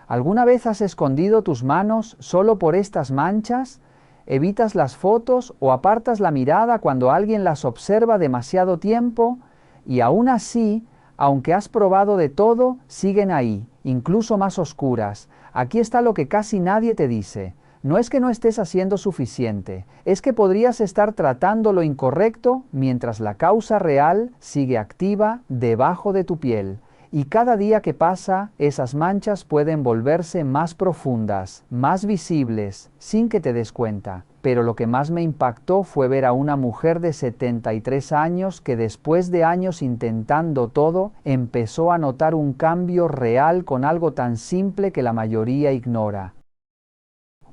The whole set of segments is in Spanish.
¿Alguna vez has escondido tus manos solo por estas manchas? ¿Evitas las fotos o apartas la mirada cuando alguien las observa demasiado tiempo? Y aún así, aunque has probado de todo, siguen ahí, incluso más oscuras. Aquí está lo que casi nadie te dice. No es que no estés haciendo suficiente, es que podrías estar tratando lo incorrecto mientras la causa real sigue activa debajo de tu piel. Y cada día que pasa, esas manchas pueden volverse más profundas, más visibles, sin que te des cuenta. Pero lo que más me impactó fue ver a una mujer de 73 años que después de años intentando todo, empezó a notar un cambio real con algo tan simple que la mayoría ignora.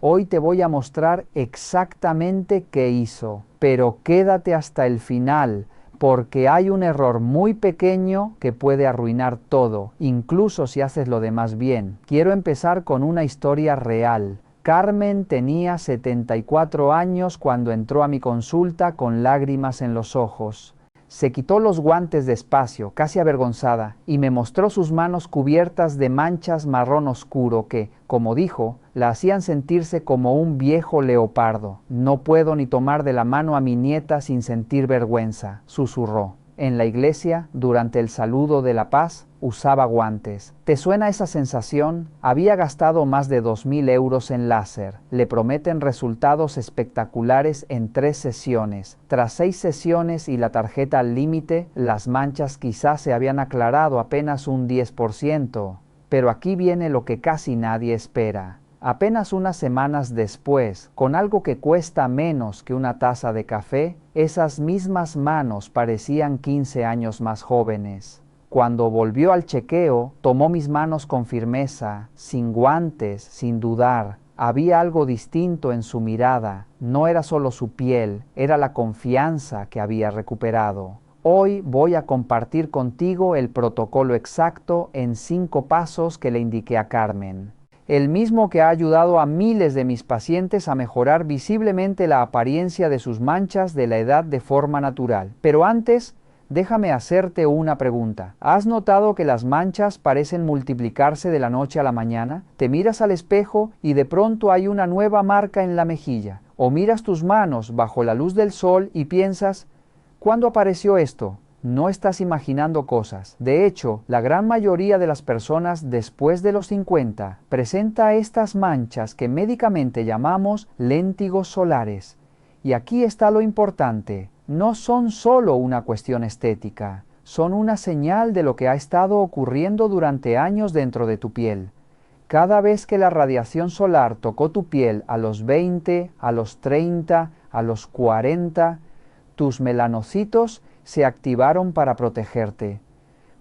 Hoy te voy a mostrar exactamente qué hizo, pero quédate hasta el final, porque hay un error muy pequeño que puede arruinar todo, incluso si haces lo demás bien. Quiero empezar con una historia real. Carmen tenía 74 años cuando entró a mi consulta con lágrimas en los ojos. Se quitó los guantes despacio, casi avergonzada, y me mostró sus manos cubiertas de manchas marrón oscuro que, como dijo, la hacían sentirse como un viejo leopardo. No puedo ni tomar de la mano a mi nieta sin sentir vergüenza, susurró. En la iglesia, durante el saludo de la paz, usaba guantes. ¿Te suena esa sensación? Había gastado más de 2.000 euros en láser. Le prometen resultados espectaculares en 3 sesiones. Tras 6 sesiones y la tarjeta al límite, las manchas quizás se habían aclarado apenas un 10%. Pero aquí viene lo que casi nadie espera. Apenas unas semanas después, con algo que cuesta menos que una taza de café, esas mismas manos parecían 15 años más jóvenes. Cuando volvió al chequeo, tomó mis manos con firmeza, sin guantes, sin dudar. Había algo distinto en su mirada. No era solo su piel, era la confianza que había recuperado. Hoy voy a compartir contigo el protocolo exacto en 5 pasos que le indiqué a Carmen. El mismo que ha ayudado a miles de mis pacientes a mejorar visiblemente la apariencia de sus manchas de la edad de forma natural. Pero antes, déjame hacerte una pregunta. ¿Has notado que las manchas parecen multiplicarse de la noche a la mañana? Te miras al espejo y de pronto hay una nueva marca en la mejilla. O miras tus manos bajo la luz del sol y piensas, ¿cuándo apareció esto? No estás imaginando cosas. De hecho, la gran mayoría de las personas después de los 50 presenta estas manchas que médicamente llamamos léntigos solares. Y aquí está lo importante. No son solo una cuestión estética, son una señal de lo que ha estado ocurriendo durante años dentro de tu piel. Cada vez que la radiación solar tocó tu piel a los 20, a los 30, a los 40, tus melanocitos se activaron para protegerte.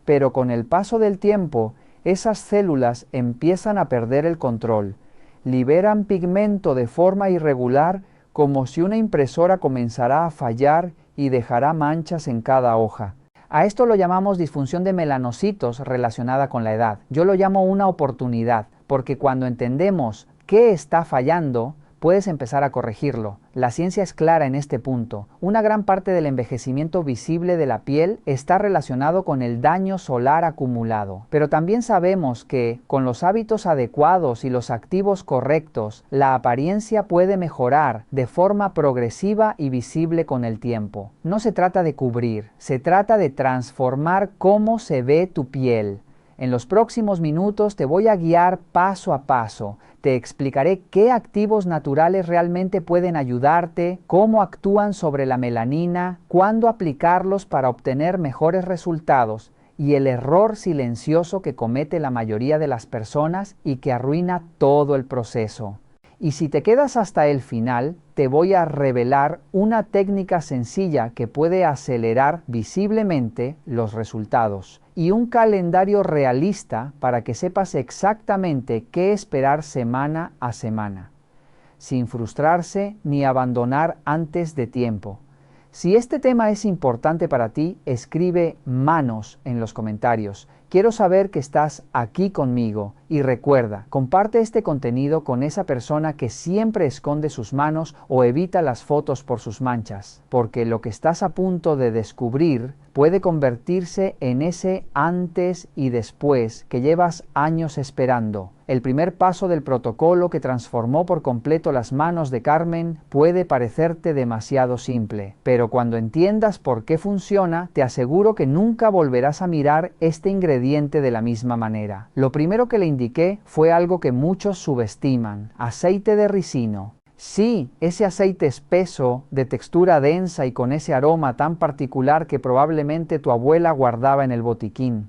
Pero con el paso del tiempo, esas células empiezan a perder el control. Liberan pigmento de forma irregular, como si una impresora comenzará a fallar y dejará manchas en cada hoja. A esto lo llamamos disfunción de melanocitos relacionada con la edad. Yo lo llamo una oportunidad, porque cuando entendemos qué está fallando, puedes empezar a corregirlo. La ciencia es clara en este punto. Una gran parte del envejecimiento visible de la piel está relacionado con el daño solar acumulado. Pero también sabemos que, con los hábitos adecuados y los activos correctos, la apariencia puede mejorar de forma progresiva y visible con el tiempo. No se trata de cubrir, se trata de transformar cómo se ve tu piel. En los próximos minutos te voy a guiar paso a paso. Te explicaré qué activos naturales realmente pueden ayudarte, cómo actúan sobre la melanina, cuándo aplicarlos para obtener mejores resultados y el error silencioso que comete la mayoría de las personas y que arruina todo el proceso. Y si te quedas hasta el final, te voy a revelar una técnica sencilla que puede acelerar visiblemente los resultados y un calendario realista para que sepas exactamente qué esperar semana a semana, sin frustrarse ni abandonar antes de tiempo. Si este tema es importante para ti, escribe manos en los comentarios. Quiero saber que estás aquí conmigo y recuerda, comparte este contenido con esa persona que siempre esconde sus manos o evita las fotos por sus manchas, porque lo que estás a punto de descubrir puede convertirse en ese antes y después que llevas años esperando. El primer paso del protocolo que transformó por completo las manos de Carmen puede parecerte demasiado simple, pero cuando entiendas por qué funciona, te aseguro que nunca volverás a mirar este ingrediente de la misma manera. Lo primero que le indiqué fue algo que muchos subestiman: aceite de ricino. Sí, ese aceite espeso, de textura densa y con ese aroma tan particular que probablemente tu abuela guardaba en el botiquín.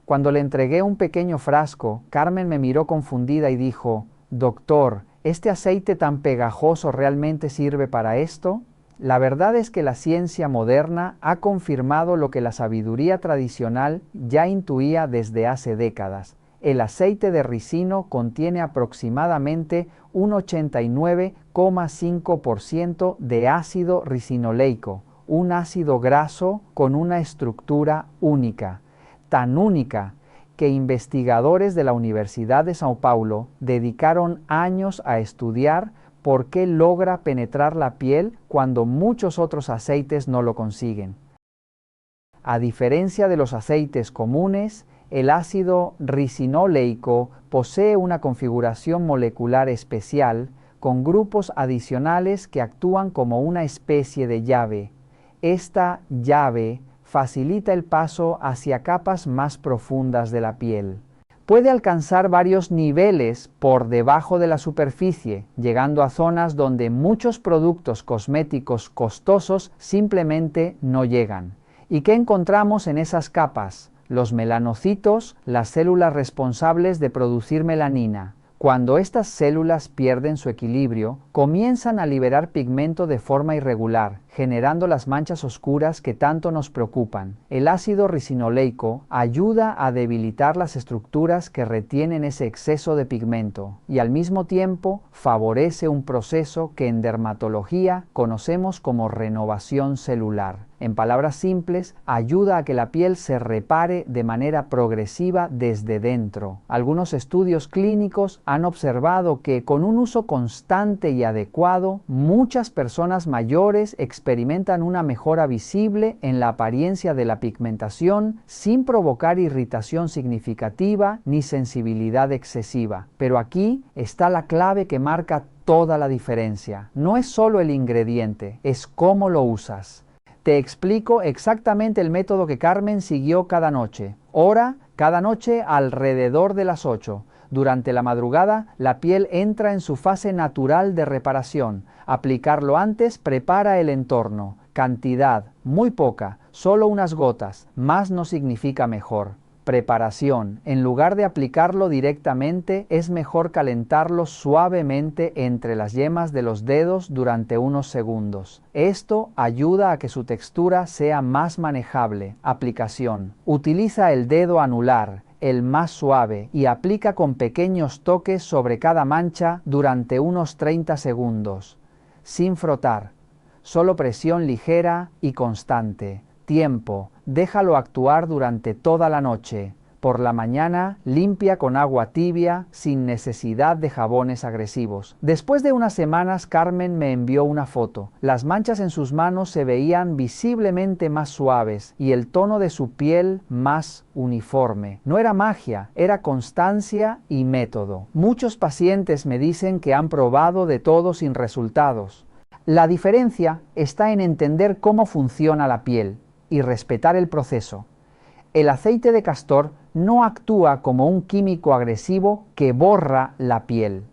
Cuando le entregué un pequeño frasco, Carmen me miró confundida y dijo: «Doctor, ¿este aceite tan pegajoso realmente sirve para esto?». La verdad es que la ciencia moderna ha confirmado lo que la sabiduría tradicional ya intuía desde hace décadas. El aceite de ricino contiene aproximadamente un 89,5% de ácido ricinoleico, un ácido graso con una estructura única, tan única que investigadores de la Universidad de São Paulo dedicaron años a estudiar por qué logra penetrar la piel cuando muchos otros aceites no lo consiguen. A diferencia de los aceites comunes, el ácido ricinoleico posee una configuración molecular especial con grupos adicionales que actúan como una especie de llave. Esta llave facilita el paso hacia capas más profundas de la piel. Puede alcanzar varios niveles por debajo de la superficie, llegando a zonas donde muchos productos cosméticos costosos simplemente no llegan. ¿Y qué encontramos en esas capas? Los melanocitos, las células responsables de producir melanina. Cuando estas células pierden su equilibrio, comienzan a liberar pigmento de forma irregular, generando las manchas oscuras que tanto nos preocupan. El ácido ricinoleico ayuda a debilitar las estructuras que retienen ese exceso de pigmento y al mismo tiempo favorece un proceso que en dermatología conocemos como renovación celular. En palabras simples, ayuda a que la piel se repare de manera progresiva desde dentro. Algunos estudios clínicos han observado que con un uso constante y adecuado, muchas personas mayores experimentan una mejora visible en la apariencia de la pigmentación sin provocar irritación significativa ni sensibilidad excesiva. Pero aquí está la clave que marca toda la diferencia. No es solo el ingrediente, es cómo lo usas. Te explico exactamente el método que Carmen siguió cada noche. Hora, cada noche alrededor de las 8. Durante la madrugada, la piel entra en su fase natural de reparación. Aplicarlo antes prepara el entorno. Cantidad, muy poca, solo unas gotas. Más no significa mejor. Preparación. En lugar de aplicarlo directamente, es mejor calentarlo suavemente entre las yemas de los dedos durante unos segundos. Esto ayuda a que su textura sea más manejable. Aplicación. Utiliza el dedo anular, el más suave, y aplica con pequeños toques sobre cada mancha durante unos 30 segundos. Sin frotar. Solo presión ligera y constante. Tiempo. Déjalo actuar durante toda la noche. Por la mañana, limpia con agua tibia, sin necesidad de jabones agresivos. Después de unas semanas, Carmen me envió una foto. Las manchas en sus manos se veían visiblemente más suaves y el tono de su piel más uniforme. No era magia, era constancia y método. Muchos pacientes me dicen que han probado de todo sin resultados. La diferencia está en entender cómo funciona la piel y respetar el proceso. El aceite de castor no actúa como un químico agresivo que borra la piel.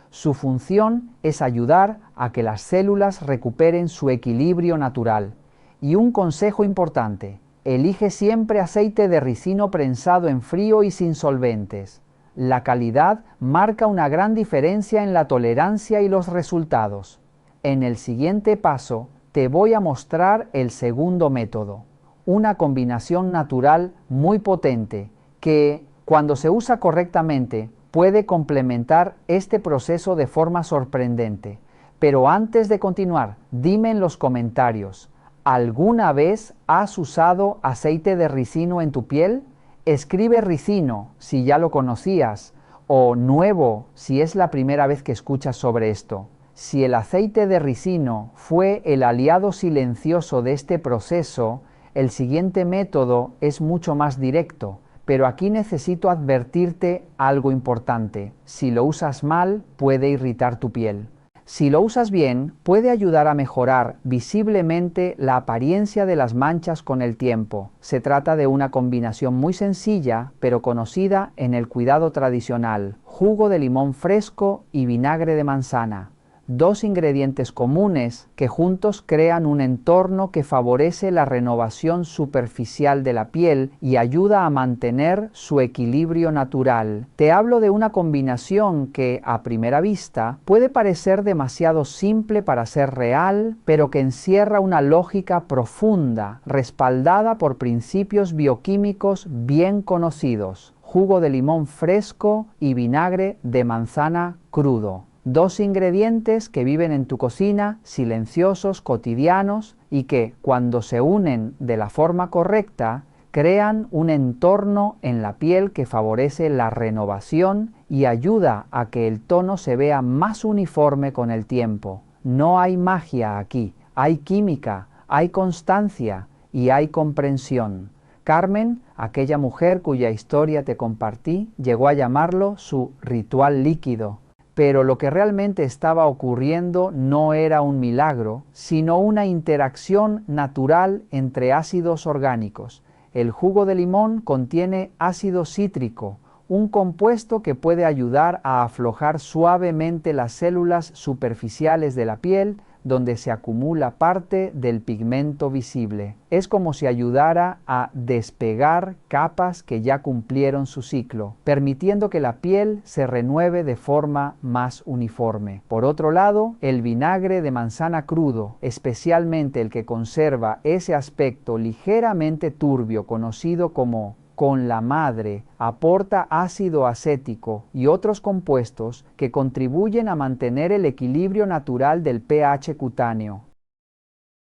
Su función es ayudar a que las células recuperen su equilibrio natural. Y un consejo importante: elige siempre aceite de ricino prensado en frío y sin solventes. La calidad marca una gran diferencia en la tolerancia y los resultados. En el siguiente paso te voy a mostrar el segundo método. Una combinación natural muy potente que, cuando se usa correctamente, puede complementar este proceso de forma sorprendente. Pero antes de continuar, dime en los comentarios, ¿alguna vez has usado aceite de ricino en tu piel? Escribe ricino si ya lo conocías, o nuevo si es la primera vez que escuchas sobre esto. Si el aceite de ricino fue el aliado silencioso de este proceso, El siguiente método es mucho más directo, pero aquí necesito advertirte algo importante. Si lo usas mal, puede irritar tu piel. Si lo usas bien, puede ayudar a mejorar visiblemente la apariencia de las manchas con el tiempo. Se trata de una combinación muy sencilla, pero conocida en el cuidado tradicional: jugo de limón fresco y vinagre de manzana. Dos ingredientes comunes que juntos crean un entorno que favorece la renovación superficial de la piel y ayuda a mantener su equilibrio natural. Te hablo de una combinación que, a primera vista, puede parecer demasiado simple para ser real, pero que encierra una lógica profunda, respaldada por principios bioquímicos bien conocidos: jugo de limón fresco y vinagre de manzana crudo. Dos ingredientes que viven en tu cocina, silenciosos, cotidianos, y que, cuando se unen de la forma correcta, crean un entorno en la piel que favorece la renovación y ayuda a que el tono se vea más uniforme con el tiempo. No hay magia aquí, hay química, hay constancia y hay comprensión. Carmen, aquella mujer cuya historia te compartí, llegó a llamarlo su ritual líquido. Pero lo que realmente estaba ocurriendo no era un milagro, sino una interacción natural entre ácidos orgánicos. El jugo de limón contiene ácido cítrico, un compuesto que puede ayudar a aflojar suavemente las células superficiales de la piel, donde se acumula parte del pigmento visible. Es como si ayudara a despegar capas que ya cumplieron su ciclo, permitiendo que la piel se renueve de forma más uniforme. Por otro lado, el vinagre de manzana crudo, especialmente el que conserva ese aspecto ligeramente turbio conocido como con la madre, aporta ácido acético y otros compuestos que contribuyen a mantener el equilibrio natural del pH cutáneo.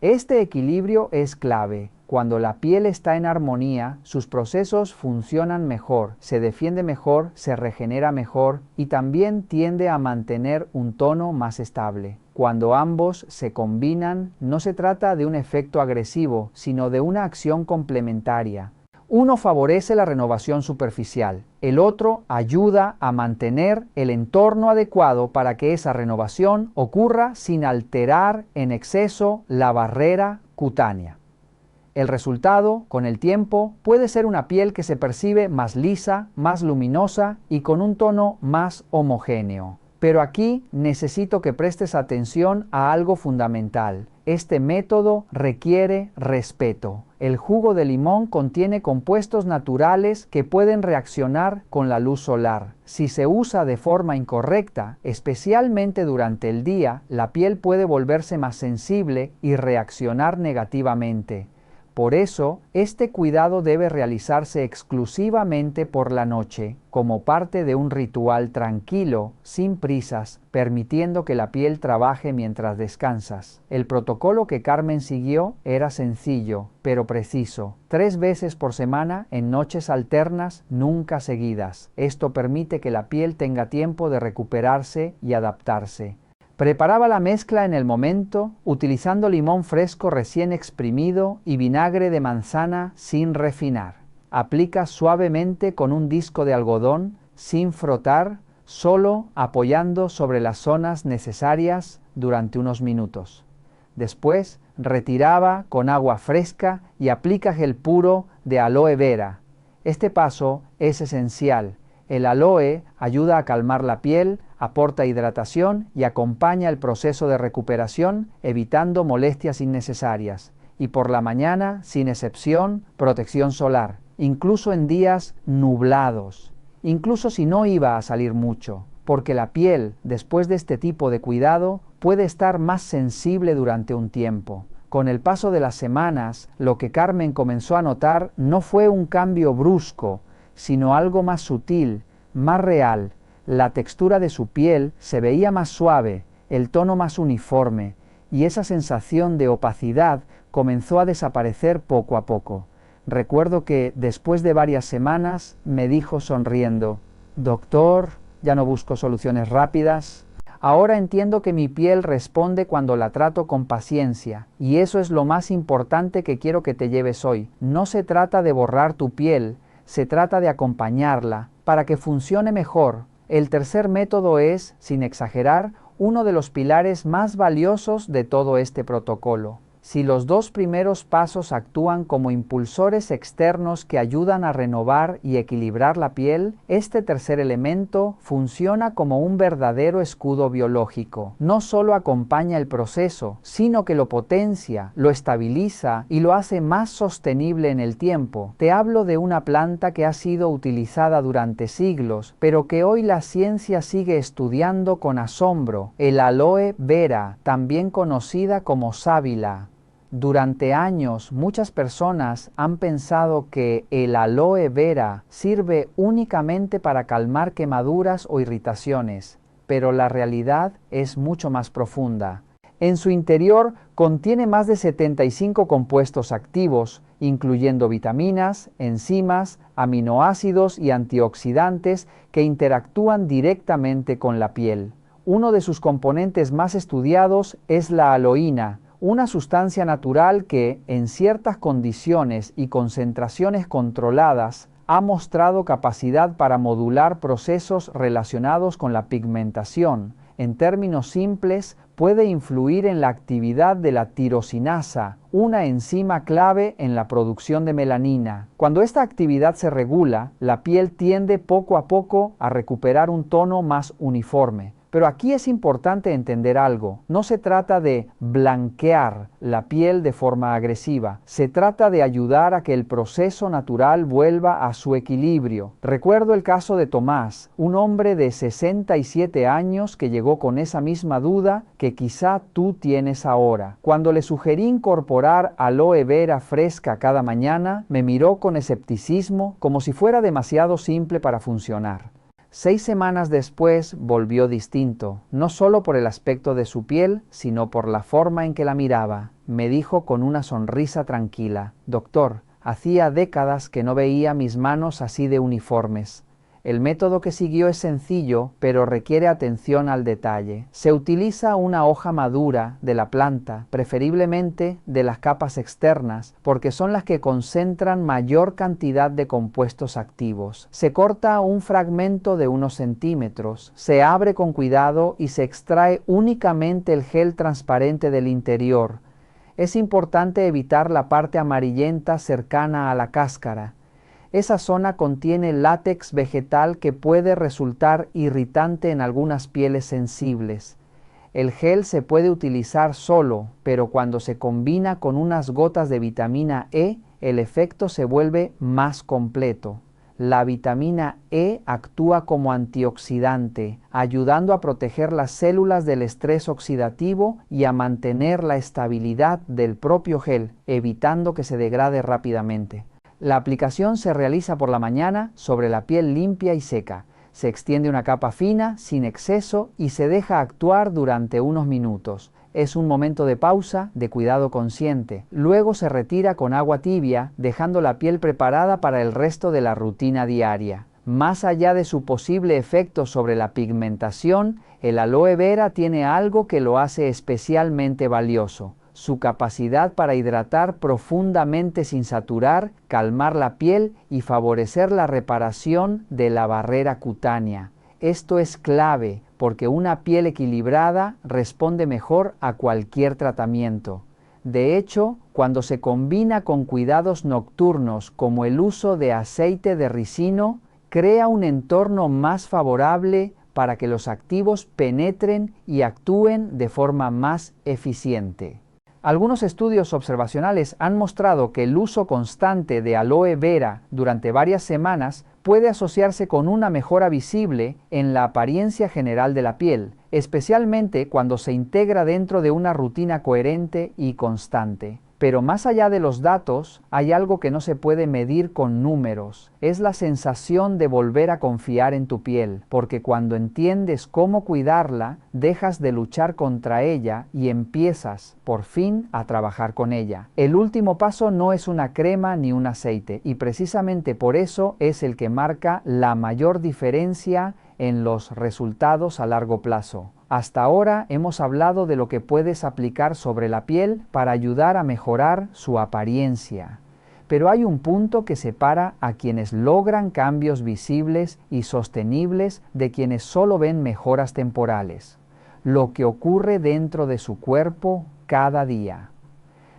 Este equilibrio es clave. Cuando la piel está en armonía, sus procesos funcionan mejor, se defiende mejor, se regenera mejor y también tiende a mantener un tono más estable. Cuando ambos se combinan, no se trata de un efecto agresivo, sino de una acción complementaria. Uno favorece la renovación superficial, el otro ayuda a mantener el entorno adecuado para que esa renovación ocurra sin alterar en exceso la barrera cutánea. El resultado, con el tiempo, puede ser una piel que se percibe más lisa, más luminosa y con un tono más homogéneo. Pero aquí necesito que prestes atención a algo fundamental. Este método requiere respeto. El jugo de limón contiene compuestos naturales que pueden reaccionar con la luz solar. Si se usa de forma incorrecta, especialmente durante el día, la piel puede volverse más sensible y reaccionar negativamente. Por eso, este cuidado debe realizarse exclusivamente por la noche, como parte de un ritual tranquilo, sin prisas, permitiendo que la piel trabaje mientras descansas. El protocolo que Carmen siguió era sencillo, pero preciso: 3 veces por semana en noches alternas, nunca seguidas. Esto permite que la piel tenga tiempo de recuperarse y adaptarse. Preparaba la mezcla en el momento, utilizando limón fresco recién exprimido y vinagre de manzana sin refinar. Aplica suavemente con un disco de algodón, sin frotar, solo apoyando sobre las zonas necesarias durante unos minutos. Después, retiraba con agua fresca y aplica gel puro de aloe vera. Este paso es esencial. El aloe ayuda a calmar la piel, aporta hidratación y acompaña el proceso de recuperación, evitando molestias innecesarias. Y por la mañana, sin excepción, protección solar, incluso en días nublados, incluso si no iba a salir mucho, porque la piel, después de este tipo de cuidado, puede estar más sensible durante un tiempo. Con el paso de las semanas, lo que Carmen comenzó a notar no fue un cambio brusco, sino algo más sutil, más real. La textura de su piel se veía más suave, el tono más uniforme, y esa sensación de opacidad comenzó a desaparecer poco a poco. Recuerdo que, después de varias semanas, me dijo sonriendo: «Doctor, ya no busco soluciones rápidas, Ahora entiendo que mi piel responde cuando la trato con paciencia, y eso es lo más importante que quiero que te lleves hoy. No se trata de borrar tu piel, se trata de acompañarla para que funcione mejor. El tercer método es, sin exagerar, uno de los pilares más valiosos de todo este protocolo. Si los dos primeros pasos actúan como impulsores externos que ayudan a renovar y equilibrar la piel, este tercer elemento funciona como un verdadero escudo biológico. No solo acompaña el proceso, sino que lo potencia, lo estabiliza y lo hace más sostenible en el tiempo. Te hablo de una planta que ha sido utilizada durante siglos, pero que hoy la ciencia sigue estudiando con asombro: el aloe vera, también conocida como sábila. Durante años, muchas personas han pensado que el aloe vera sirve únicamente para calmar quemaduras o irritaciones, pero la realidad es mucho más profunda. En su interior contiene más de 75 compuestos activos, incluyendo vitaminas, enzimas, aminoácidos y antioxidantes que interactúan directamente con la piel. Uno de sus componentes más estudiados es la aloína, una sustancia natural que, en ciertas condiciones y concentraciones controladas, ha mostrado capacidad para modular procesos relacionados con la pigmentación. En términos simples, puede influir en la actividad de la tirosinasa, una enzima clave en la producción de melanina. Cuando esta actividad se regula, la piel tiende poco a poco a recuperar un tono más uniforme. Pero aquí es importante entender algo. No se trata de blanquear la piel de forma agresiva. Se trata de ayudar a que el proceso natural vuelva a su equilibrio. Recuerdo el caso de Tomás, un hombre de 67 años que llegó con esa misma duda que quizá tú tienes ahora. Cuando le sugerí incorporar aloe vera fresca cada mañana, me miró con escepticismo, como si fuera demasiado simple para funcionar. 6 semanas después volvió distinto, no solo por el aspecto de su piel, sino por la forma en que la miraba. Me dijo con una sonrisa tranquila: «Doctor, hacía décadas que no veía mis manos así de uniformes». El método que siguió es sencillo, pero requiere atención al detalle. Se utiliza una hoja madura de la planta, preferiblemente de las capas externas, porque son las que concentran mayor cantidad de compuestos activos. Se corta un fragmento de unos centímetros, se abre con cuidado y se extrae únicamente el gel transparente del interior. Es importante evitar la parte amarillenta cercana a la cáscara. Esa zona contiene látex vegetal que puede resultar irritante en algunas pieles sensibles. El gel se puede utilizar solo, pero cuando se combina con unas gotas de vitamina E, el efecto se vuelve más completo. La vitamina E actúa como antioxidante, ayudando a proteger las células del estrés oxidativo y a mantener la estabilidad del propio gel, evitando que se degrade rápidamente. La aplicación se realiza por la mañana sobre la piel limpia y seca. Se extiende una capa fina, sin exceso, y se deja actuar durante unos minutos. Es un momento de pausa, de cuidado consciente. Luego se retira con agua tibia, dejando la piel preparada para el resto de la rutina diaria. Más allá de su posible efecto sobre la pigmentación, el aloe vera tiene algo que lo hace especialmente valioso: su capacidad para hidratar profundamente sin saturar, calmar la piel y favorecer la reparación de la barrera cutánea. Esto es clave porque una piel equilibrada responde mejor a cualquier tratamiento. De hecho, cuando se combina con cuidados nocturnos como el uso de aceite de ricino, crea un entorno más favorable para que los activos penetren y actúen de forma más eficiente. Algunos estudios observacionales han mostrado que el uso constante de aloe vera durante varias semanas puede asociarse con una mejora visible en la apariencia general de la piel, especialmente cuando se integra dentro de una rutina coherente y constante. Pero más allá de los datos, hay algo que no se puede medir con números. Es la sensación de volver a confiar en tu piel, porque cuando entiendes cómo cuidarla, dejas de luchar contra ella y empiezas, por fin, a trabajar con ella. El último paso no es una crema ni un aceite, y precisamente por eso es el que marca la mayor diferencia en los resultados a largo plazo. Hasta ahora hemos hablado de lo que puedes aplicar sobre la piel para ayudar a mejorar su apariencia. Pero hay un punto que separa a quienes logran cambios visibles y sostenibles de quienes solo ven mejoras temporales. Lo que ocurre dentro de su cuerpo cada día.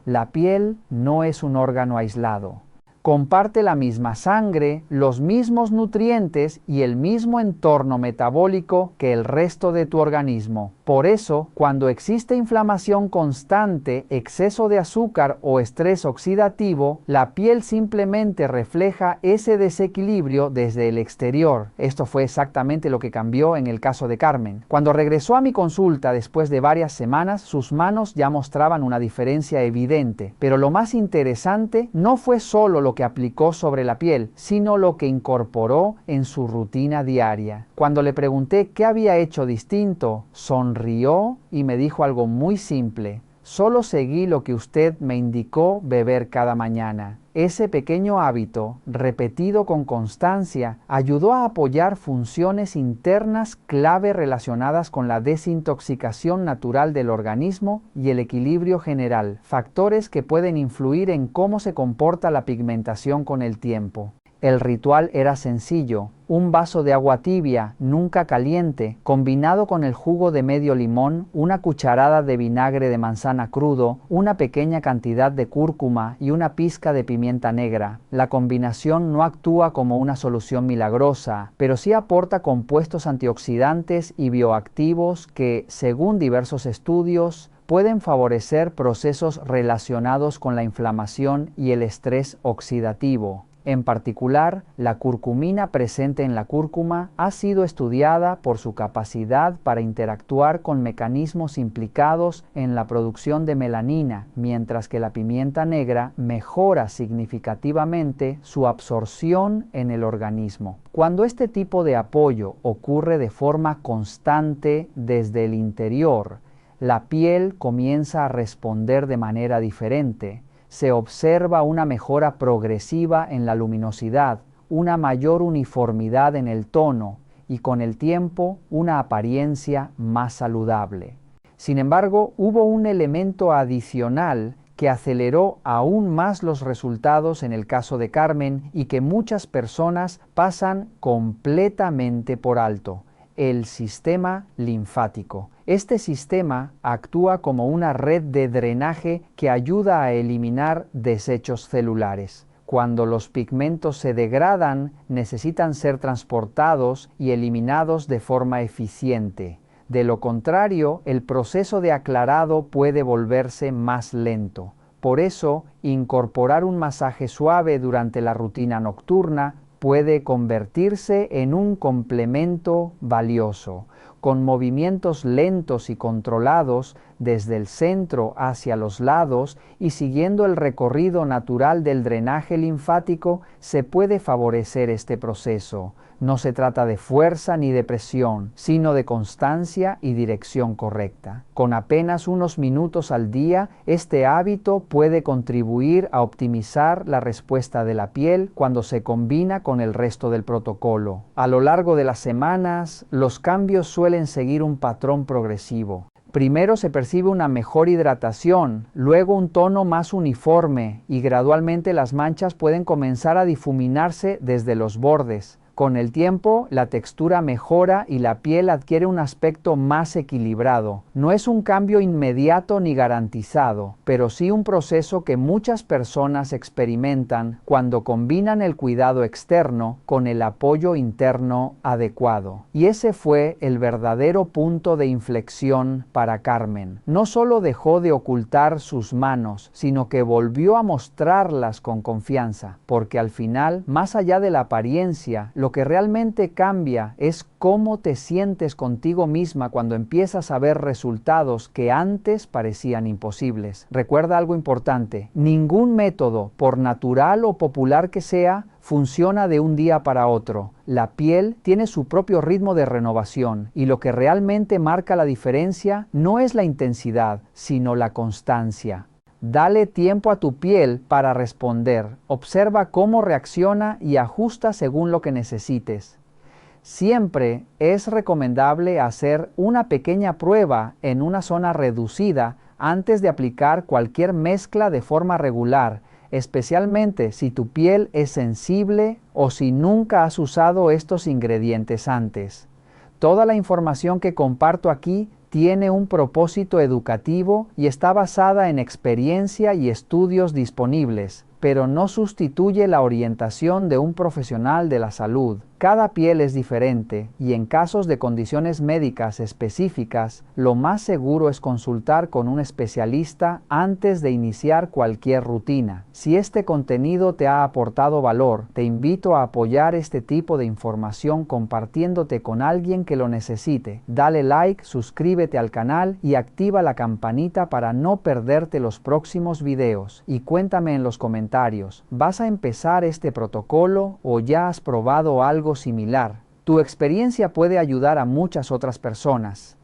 La piel no es un órgano aislado. Comparte la misma sangre, los mismos nutrientes y el mismo entorno metabólico que el resto de tu organismo. Por eso, cuando existe inflamación constante, exceso de azúcar o estrés oxidativo, la piel simplemente refleja ese desequilibrio desde el exterior. Esto fue exactamente lo que cambió en el caso de Carmen. Cuando regresó a mi consulta después de varias semanas, sus manos ya mostraban una diferencia evidente. Pero lo más interesante no fue solo lo que aplicó sobre la piel, sino lo que incorporó en su rutina diaria. Cuando le pregunté qué había hecho distinto, sonrió y me dijo algo muy simple: solo seguí lo que usted me indicó beber cada mañana. Ese pequeño hábito, repetido con constancia, ayudó a apoyar funciones internas clave relacionadas con la desintoxicación natural del organismo y el equilibrio general, factores que pueden influir en cómo se comporta la pigmentación con el tiempo. El ritual era sencillo: un vaso de agua tibia, nunca caliente, combinado con el jugo de medio limón, una cucharada de vinagre de manzana crudo, una pequeña cantidad de cúrcuma y una pizca de pimienta negra. La combinación no actúa como una solución milagrosa, pero sí aporta compuestos antioxidantes y bioactivos que, según diversos estudios, pueden favorecer procesos relacionados con la inflamación y el estrés oxidativo. En particular, la curcumina presente en la cúrcuma ha sido estudiada por su capacidad para interactuar con mecanismos implicados en la producción de melanina, mientras que la pimienta negra mejora significativamente su absorción en el organismo. Cuando este tipo de apoyo ocurre de forma constante desde el interior, la piel comienza a responder de manera diferente. Se observa una mejora progresiva en la luminosidad, una mayor uniformidad en el tono y con el tiempo una apariencia más saludable. Sin embargo, hubo un elemento adicional que aceleró aún más los resultados en el caso de Carmen y que muchas personas pasan completamente por alto: el sistema linfático. Este sistema actúa como una red de drenaje que ayuda a eliminar desechos celulares. Cuando los pigmentos se degradan, necesitan ser transportados y eliminados de forma eficiente. De lo contrario, el proceso de aclarado puede volverse más lento. Por eso, incorporar un masaje suave durante la rutina nocturna puede convertirse en un complemento valioso. Con movimientos lentos y controlados desde el centro hacia los lados y siguiendo el recorrido natural del drenaje linfático, se puede favorecer este proceso. No se trata de fuerza ni de presión, sino de constancia y dirección correcta. Con apenas unos minutos al día, este hábito puede contribuir a optimizar la respuesta de la piel cuando se combina con el resto del protocolo. A lo largo de las semanas, los cambios suelen seguir un patrón progresivo. Primero se percibe una mejor hidratación, luego un tono más uniforme y gradualmente las manchas pueden comenzar a difuminarse desde los bordes. Con el tiempo, la textura mejora y la piel adquiere un aspecto más equilibrado. No es un cambio inmediato ni garantizado, pero sí un proceso que muchas personas experimentan cuando combinan el cuidado externo con el apoyo interno adecuado. Y ese fue el verdadero punto de inflexión para Carmen. No solo dejó de ocultar sus manos, sino que volvió a mostrarlas con confianza, porque al final, más allá de la apariencia, lo que realmente cambia es cómo te sientes contigo misma cuando empiezas a ver resultados que antes parecían imposibles. Recuerda algo importante: ningún método, por natural o popular que sea, funciona de un día para otro. La piel tiene su propio ritmo de renovación y lo que realmente marca la diferencia no es la intensidad, sino la constancia. Dale tiempo a tu piel para responder. Observa cómo reacciona y ajusta según lo que necesites. Siempre es recomendable hacer una pequeña prueba en una zona reducida antes de aplicar cualquier mezcla de forma regular, especialmente si tu piel es sensible o si nunca has usado estos ingredientes antes. Toda la información que comparto aquí tiene un propósito educativo y está basada en experiencia y estudios disponibles, pero no sustituye la orientación de un profesional de la salud. Cada piel es diferente y en casos de condiciones médicas específicas, lo más seguro es consultar con un especialista antes de iniciar cualquier rutina. Si este contenido te ha aportado valor, te invito a apoyar este tipo de información compartiéndote con alguien que lo necesite. Dale like, suscríbete al canal y activa la campanita para no perderte los próximos videos. Y cuéntame en los comentarios, ¿vas a empezar este protocolo o ya has probado algo similar? Tu experiencia puede ayudar a muchas otras personas.